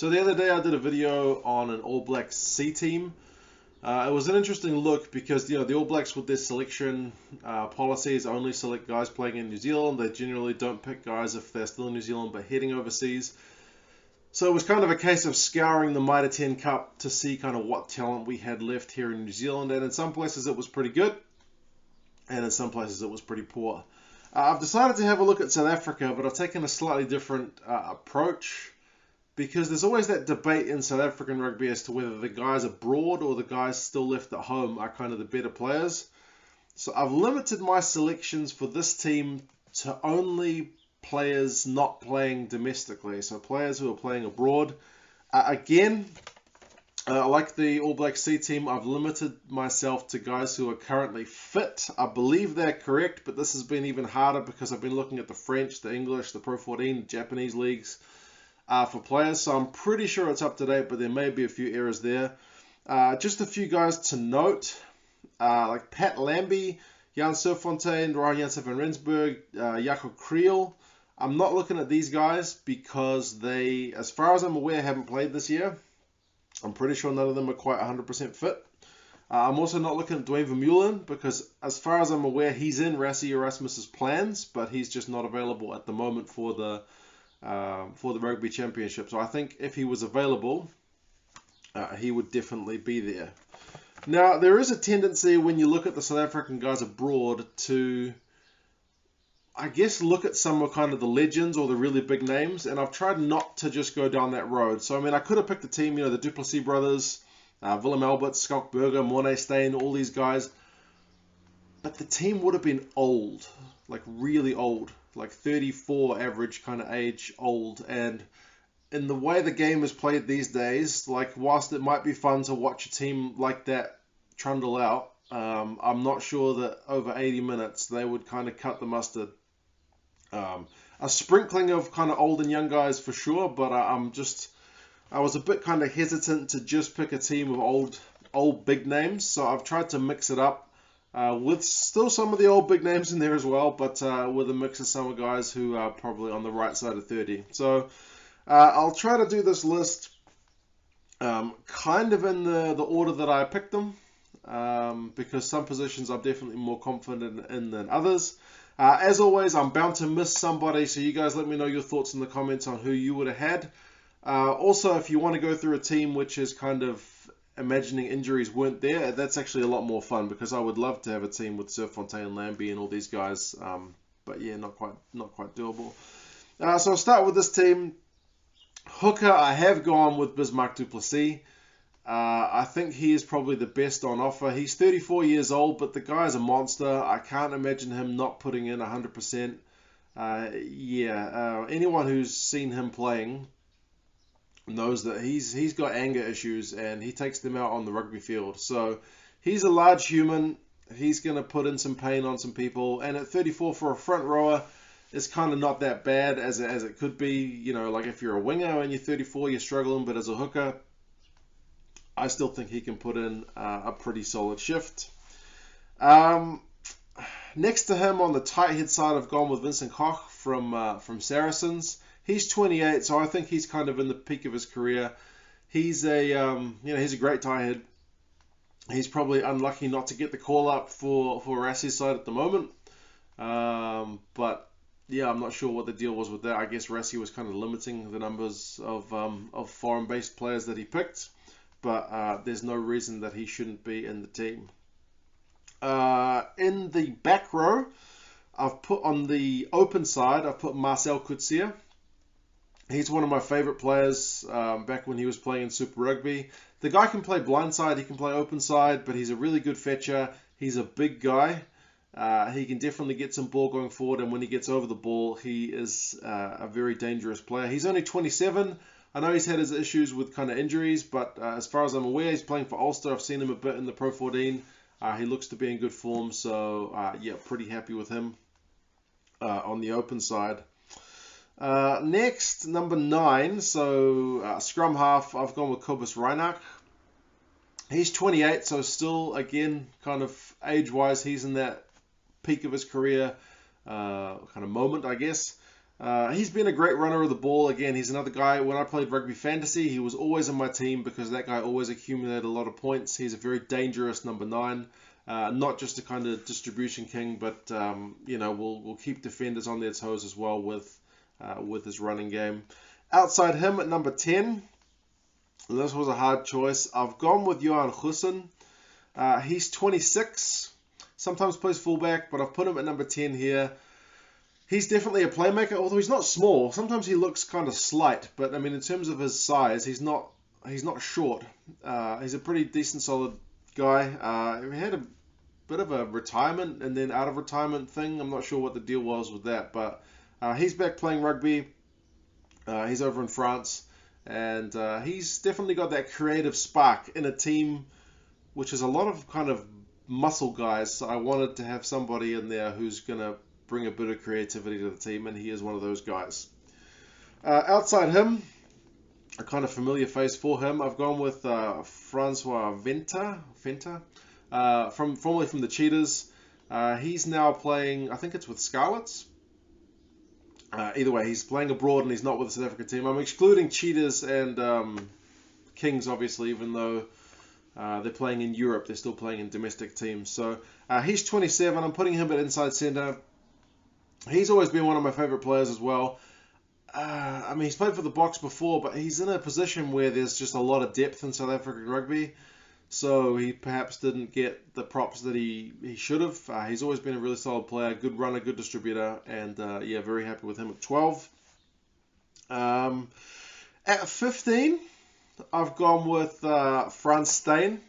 So the other day I did a video on an All Blacks C team. It was an interesting look because the All Blacks with their selection policies only select guys playing in New Zealand. They generally don't pick guys if they're still in New Zealand but heading overseas. So it was kind of a case of scouring the Mitre 10 Cup to see kind of what talent we had left here in New Zealand, and in some places it was pretty good, and in some places it was pretty poor. I've decided to have a look at South Africa, but I've taken a slightly different approach, because there's always that debate in South African rugby as to whether the guys abroad or the guys still left at home are kind of the better players. So I've limited my selections for this team to only players not playing domestically, so players who are playing abroad. Again, like the All Black C team, I've limited myself to guys who are currently fit. I believe they're correct, but this has been even harder because I've been looking at the French, the English, the Pro 14, Japanese leagues for players, so I'm pretty sure it's up to date, but there may be a few errors there. Just a few guys to note, like Pat Lambie, Jan Serfontein, Ryan Janssen van Rensburg, Jacob Kriel. I'm not looking at these guys because they, as far as I'm aware, haven't played this year. I'm pretty sure none of them are quite 100% fit. I'm also not looking at Dwayne Vermeulen because, as far as I'm aware, he's in Rassie Erasmus's plans, but he's just not available at the moment for the Rugby Championship. So I think if he was available, he would definitely be there. Now, there is a tendency when you look at the South African guys abroad to, I guess, look at some of kind of the legends or the really big names, and I've tried not to just go down that road. So, I mean, I could have picked a team, the Duplessis brothers, Willem Albert, Skalk Burger, Mornay Steyn, all these guys, but the team would have been old, like really old, like 34 average kind of age old, and in the way the game is played these days, like, whilst it might be fun to watch a team like that trundle out, I'm not sure that over 80 minutes they would kind of cut the mustard. A sprinkling of kind of old and young guys for sure, but I was a bit kind of hesitant to just pick a team of old big names, so I've tried to mix it up with still some of the old big names in there as well, but with a mix of some guys who are probably on the right side of 30. So I'll try to do this list kind of in the order that I picked them, because some positions I'm definitely more confident in than others. As always, I'm bound to miss somebody, so you guys let me know your thoughts in the comments on who you would have had. Also, if you want to go through a team which is kind of imagining injuries weren't there, that's actually a lot more fun, because I would love to have a team with Serfontein, Lambie, and all these guys. But yeah, not quite doable. So I'll start with this team. Hooker, I have gone with Bismarck du Plessis. I think he is probably the best on offer. He's 34 years old, but the guy is a monster. I can't imagine him not putting in 100%. Anyone who's seen him playing knows that he's got anger issues, and he takes them out on the rugby field. So he's a large human. He's going to put in some pain on some people, and at 34 for a front rower, it's kind of not that bad as it could be. Like if you're a winger and you're 34, you're struggling, but as a hooker, I still think he can put in a pretty solid shift. Next to him on the tight head side, I've gone with Vincent Koch from Saracens. He's 28, so I think he's kind of in the peak of his career. He's he's a great tight head. He's probably unlucky not to get the call up for Rassie's side at the moment. But yeah, I'm not sure what the deal was with that. I guess Rassie was kind of limiting the numbers of foreign-based players that he picked. But there's no reason that he shouldn't be in the team. In the back row, I've put on the open side, I've put Marcel Coetzee. He's one of my favorite players back when he was playing in Super Rugby. The guy can play blindside, he can play open side, but he's a really good fetcher. He's a big guy. He can definitely get some ball going forward, and when he gets over the ball, he is a very dangerous player. He's only 27. I know he's had his issues with kind of injuries, but as far as I'm aware, he's playing for Ulster. I've seen him a bit in the Pro 14. He looks to be in good form, so yeah, pretty happy with him on the open side. Next, number 9, so scrum half, I've gone with Kobus Reinach. He's 28, so still, again, kind of age-wise, he's in that peak of his career kind of moment, I guess. He's been a great runner of the ball. Again, he's another guy. When I played rugby fantasy, he was always on my team because that guy always accumulated a lot of points. He's a very dangerous number 9. Not just a kind of distribution king, but will keep defenders on their toes as well with his running game. Outside him at number 10, this was a hard choice. I've gone with Johan Goosen. He's 26. Sometimes plays fullback, but I've put him at number 10 here. He's definitely a playmaker, although he's not small. Sometimes he looks kind of slight, but I mean, in terms of his size, he's not short. He's a pretty decent, solid guy. He had a bit of a retirement and then out of retirement thing. I'm not sure what the deal was with that, but he's back playing rugby. He's over in France, and he's definitely got that creative spark in a team which is a lot of kind of muscle guys. So I wanted to have somebody in there who's going to bring a bit of creativity to the team, and he is one of those guys. Outside him, a kind of familiar face for him, I've gone with Francois Venter, formerly from the Cheetahs. He's now playing, I think it's with Scarlets. Either way, he's playing abroad and he's not with the South Africa team. I'm excluding Cheetahs and Kings, obviously, even though they're playing in Europe. They're still playing in domestic teams. So he's 27. I'm putting him at inside centre. He's always been one of my favourite players as well. I mean, he's played for the Boks before, but he's in a position where there's just a lot of depth in South African rugby. So he perhaps didn't get the props that he should have. He's always been a really solid player, good runner, good distributor, and very happy with him at 12. At 15, I've gone with Frans Steyn.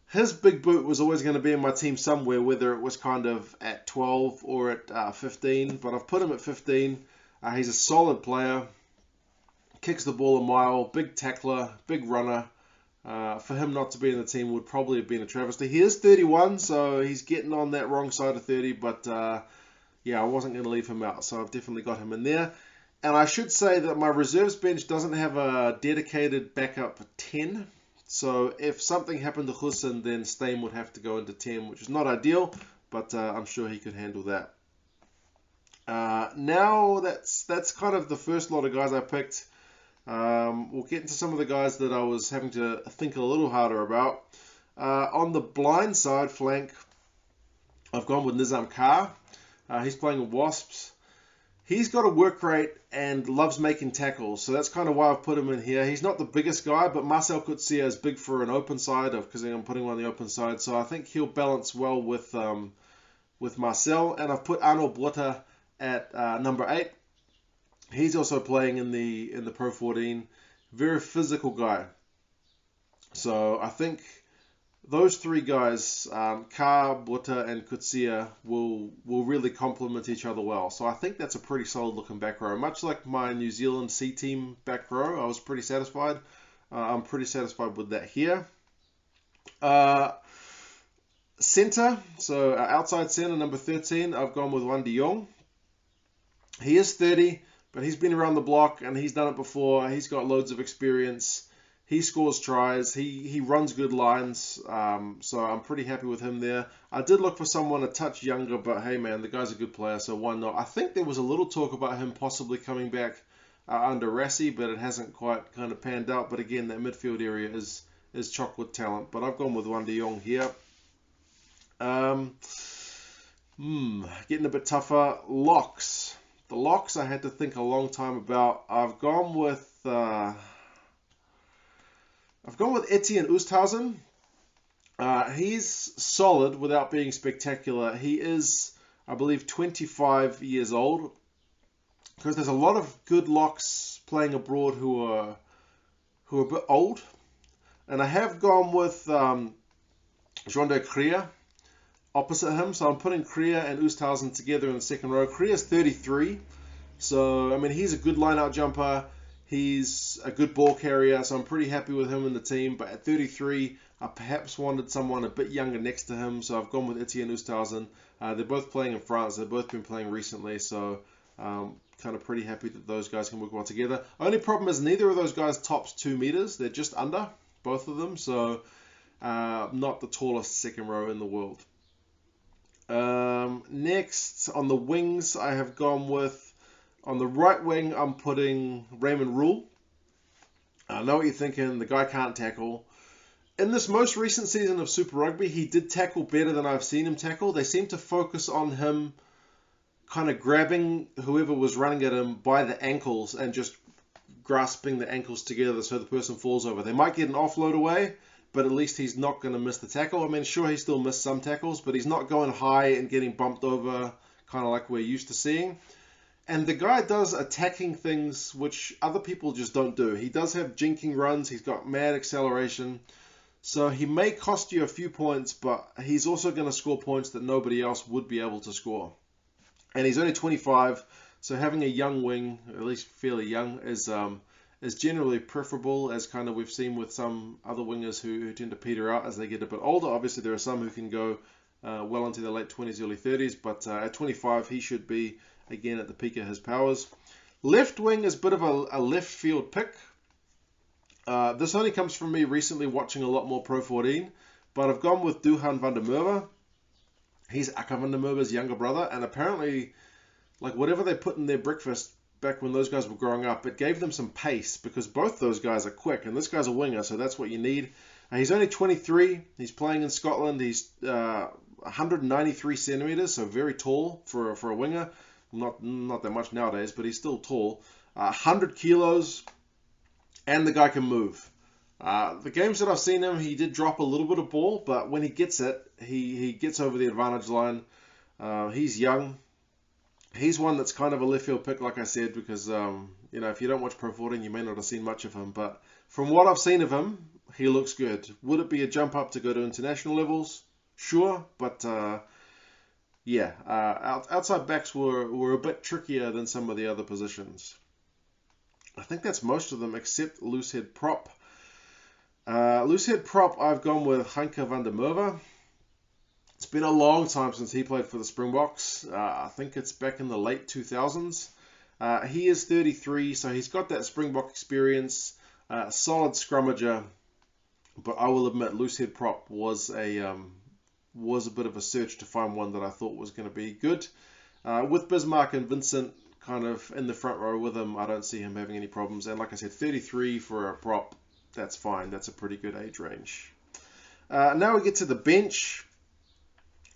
His big boot was always going to be in my team somewhere, whether it was kind of at 12 or at 15, but I've put him at 15. He's a solid player, kicks the ball a mile, big tackler, big runner. For him not to be in the team would probably have been a travesty. He is 31, so he's getting on that wrong side of 30, but I wasn't going to leave him out, so I've definitely got him in there. And I should say that my reserves bench doesn't have a dedicated backup 10. So if something happened to Goosen, then Steyn would have to go into 10, which is not ideal, but I'm sure he could handle that. Now that's kind of the first lot of guys I picked. We'll get into some of the guys that I was having to think a little harder about. On the blind side flank, I've gone with Nizam Kar. He's playing with Wasps. He's got a work rate and loves making tackles, so that's kind of why I've put him in here. He's not the biggest guy, but Marcel Coetzee is big for an open side, because I'm putting him on the open side, so I think he'll balance well with Marcel. And I've put Arnold Botha at number 8. He's also playing in the Pro 14. Very physical guy. So I think those three guys, Kar, Botha, and Coetzee, will really complement each other well. So I think that's a pretty solid looking back row. Much like my New Zealand C team back row, I was pretty satisfied. I'm pretty satisfied with that here. Centre, so outside centre, number 13, I've gone with Wan de Jong. He is 30, but he's been around the block and he's done it before. He's got loads of experience. He scores tries. He runs good lines. So I'm pretty happy with him there. I did look for someone a touch younger, but hey man, the guy's a good player, so why not? I think there was a little talk about him possibly coming back under Rassie, but it hasn't quite kind of panned out. But again, that midfield area is chock with talent. But I've gone with Wan de Jong here. Getting a bit tougher. Locks. The locks I had to think a long time about. I've gone with Etienne Oosthuizen. He's solid without being spectacular. He is, I believe, 25 years old. Because there's a lot of good locks playing abroad who are a bit old. And I have gone with Jean de Krier opposite him. So I'm putting Krier and Oosthuizen together in the second row. Krier's 33. So, I mean, he's a good line-out jumper. He's a good ball carrier, so I'm pretty happy with him in the team. But at 33, I perhaps wanted someone a bit younger next to him, so I've gone with Etienne Oosthuizen. They're both playing in France. They've both been playing recently, so kind of pretty happy that those guys can work well together. Only problem is neither of those guys tops 2 meters. They're just under, both of them, so not the tallest second row in the world. Next, on the wings, I have gone with On the right wing, I'm putting Raymond Rule. I know what you're thinking. The guy can't tackle. In this most recent season of Super Rugby, he did tackle better than I've seen him tackle. They seem to focus on him kind of grabbing whoever was running at him by the ankles and just grasping the ankles together so the person falls over. They might get an offload away, but at least he's not going to miss the tackle. I mean, sure, he still missed some tackles, but he's not going high and getting bumped over, kind of like we're used to seeing. And the guy does attacking things which other people just don't do. He does have jinking runs. He's got mad acceleration. So he may cost you a few points, but he's also going to score points that nobody else would be able to score. And he's only 25, so having a young wing, at least fairly young, is generally preferable, as kind of we've seen with some other wingers who tend to peter out as they get a bit older. Obviously, there are some who can go well into their late 20s, early 30s, but at 25, he should be, again, at the peak of his powers. Left wing is a bit of a left field pick. This only comes from me recently watching a lot more Pro 14, but I've gone with Duhan van der Merwe. He's Akka van der Merwe's younger brother, and apparently, like whatever they put in their breakfast back when those guys were growing up, it gave them some pace, because both those guys are quick, and this guy's a winger, so that's what you need. He's only 23. He's playing in Scotland. He's 193 centimeters, so very tall for a winger. Not that much nowadays, but he's still tall. 100 kilos, and the guy can move. The games that I've seen him, he did drop a little bit of ball, but when he gets it, he gets over the advantage line. He's young. He's one that's kind of a left field pick, like I said, because if you don't watch Pro 14, you may not have seen much of him. But from what I've seen of him, he looks good. Would it be a jump up to go to international levels? Sure, but outside backs were a bit trickier than some of the other positions. I think that's most of them except loose head prop. Loose head prop, I've gone with Hanke van der Merwe. It's been a long time since he played for the Springboks. I think it's back in the late 2000s. He is 33, so he's got that Springbok experience. Solid scrummager, but I will admit, loose head prop was a bit of a search to find one that I thought was going to be good. With Bismarck and Vincent kind of in the front row with him, I don't see him having any problems. And like I said, 33 for a prop, that's fine. That's a pretty good age range. Now we get to the bench.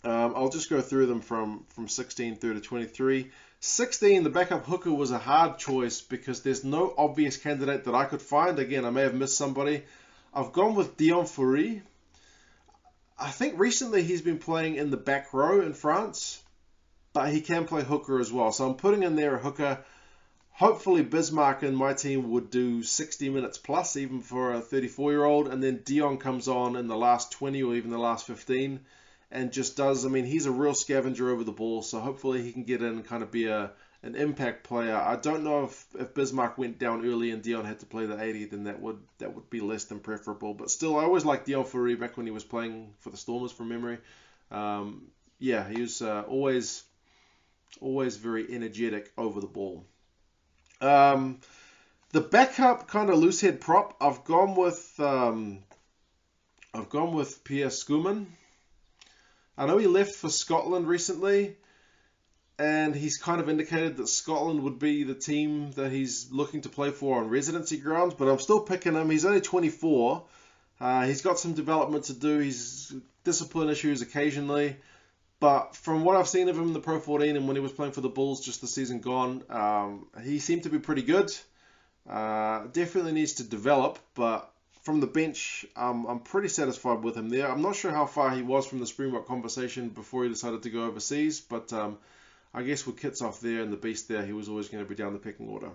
I'll just go through them from 16 through to 23. 16, the backup hooker, was a hard choice because there's no obvious candidate that I could find. Again, I may have missed somebody. I've gone with Dion Fourie. I think recently he's been playing in the back row in France, but he can play hooker as well. So I'm putting in there a hooker. Hopefully Bismarck and my team would do 60 minutes plus, even for a 34-year-old, and then Dion comes on in the last 20 or even the last 15 and just does, he's a real scavenger over the ball, so hopefully he can get in and kind of be an impact player. I don't know if Bismarck went down early and Dion had to play the 80, then that would be less than preferable. But still, I always liked Dion Fourie back when he was playing for the Stormers from memory. He was always very energetic over the ball. The backup kind of loose head prop, I've gone with Pierre Schoeman. I know he left for Scotland recently, and he's kind of indicated that Scotland would be the team that he's looking to play for on residency grounds, but I'm still picking him. He's only 24. He's got some development to do. He's discipline issues occasionally, but from what I've seen of him in the Pro 14 and when he was playing for the Bulls just the season gone, he seemed to be pretty good. Definitely needs to develop, but from the bench, I'm pretty satisfied with him there. I'm not sure how far he was from the Springbok conversation before he decided to go overseas, but I guess with Kits off there and the beast there, he was always going to be down the pecking order.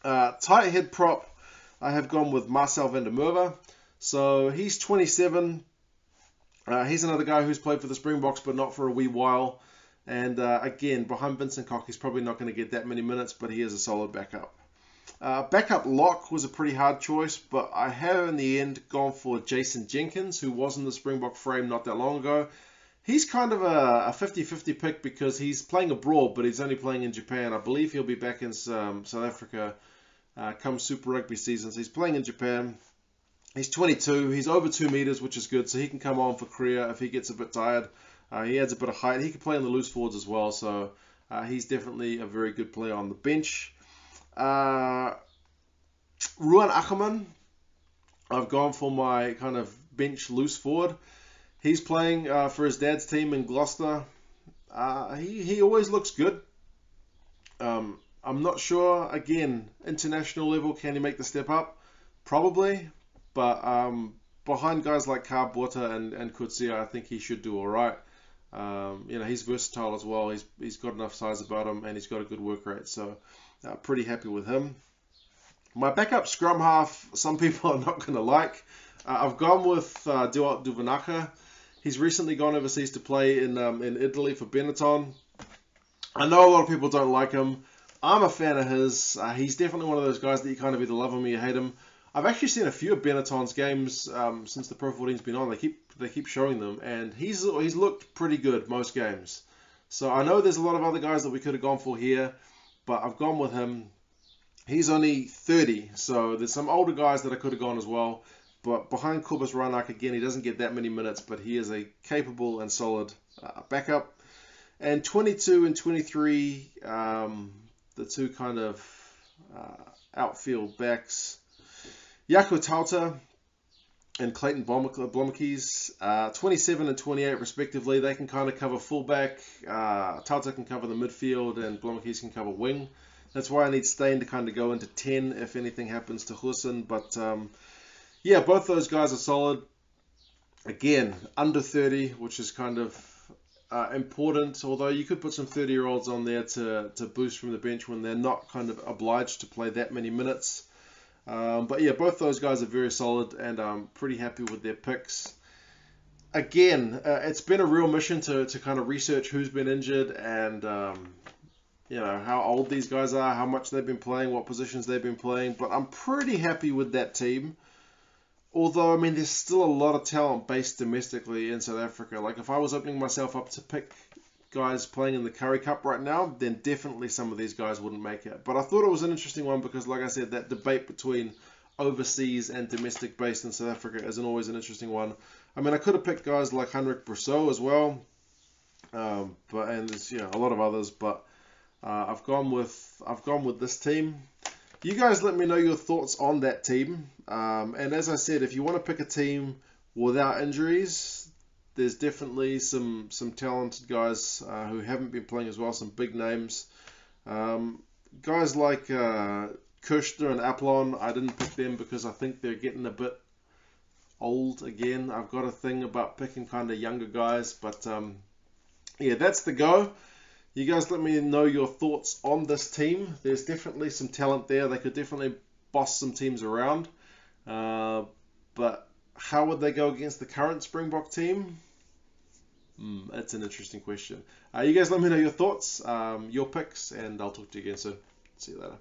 Tight head prop, I have gone with Marcel van der Merwe. So he's 27. He's another guy who's played for the Springboks, but not for a wee while. And again, behind Vincent Koch, he's probably not going to get that many minutes, but he is a solid backup. Backup lock was a pretty hard choice, but I have in the end gone for Jason Jenkins, who was in the Springbok frame not that long ago. He's kind of a 50-50 pick because he's playing abroad, but he's only playing in Japan. I believe he'll be back in South Africa come Super Rugby season. So he's playing in Japan. He's 22. He's over 2 meters, which is good, so he can come on for Korea if he gets a bit tired. He adds a bit of height. He can play in the loose forwards as well, so He's definitely a very good player on the bench. Ruan Ackerman, I've gone for my kind of bench loose forward. He's playing for his dad's team in Gloucester. He always looks good. I'm not sure, again, international level, can he make the step up? Probably, but behind guys like Karbota and Kutsia, I think he should do all right. He's versatile as well. He's got enough size about him, and he's got a good work rate, so pretty happy with him. My backup scrum half, some people are not going to like. I've gone with Duart Duvanaka. He's recently gone overseas to play in Italy for Benetton. I know a lot of people don't like him. I'm a fan of his. He's definitely one of those guys that you kind of either love him or you hate him. I've actually seen a few of Benetton's games since the Pro 14's been on. They keep showing them, and he's looked pretty good most games. So I know there's a lot of other guys that we could have gone for here, but I've gone with him. He's only 30, so there's some older guys that I could have gone as well. But behind Kobus Reinach, again, he doesn't get that many minutes, but he is a capable and solid backup. And 22 and 23, the two kind of outfield backs. Jaco Tauta and Clayton Blomekes, 27 and 28 respectively. They can kind of cover fullback. Tauta can cover the midfield, and Blomekes can cover wing. That's why I need Stain to kind of go into 10 if anything happens to Hussein. But yeah, both those guys are solid. Again, under 30, which is kind of important. Although you could put some 30-year-olds on there to boost from the bench when they're not kind of obliged to play that many minutes. But yeah, both those guys are very solid, and I'm pretty happy with their picks. Again, it's been a real mission to kind of research who's been injured and how old these guys are, how much they've been playing, what positions they've been playing. But I'm pretty happy with that team. Although, I mean, there's still a lot of talent based domestically in South Africa. Like, if I was opening myself up to pick guys playing in the Currie Cup right now, then definitely some of these guys wouldn't make it. But I thought it was an interesting one because, like I said, that debate between overseas and domestic based in South Africa isn't always an interesting one. I mean, I could have picked guys like Henrik Brousseau as well, and there's a lot of others, but I've gone with this team. You guys let me know your thoughts on that team. And as I said, if you want to pick a team without injuries, there's definitely some talented guys who haven't been playing as well, some big names. Guys like Kirshner and Aplon, I didn't pick them because I think they're getting a bit old again. I've got a thing about picking kind of younger guys, but yeah, that's the go. You guys let me know your thoughts on this team. There's definitely some talent there. They could definitely boss some teams around. But how would they go against the current Springbok team? That's an interesting question. You guys let me know your thoughts, your picks, and I'll talk to you again soon. See you later.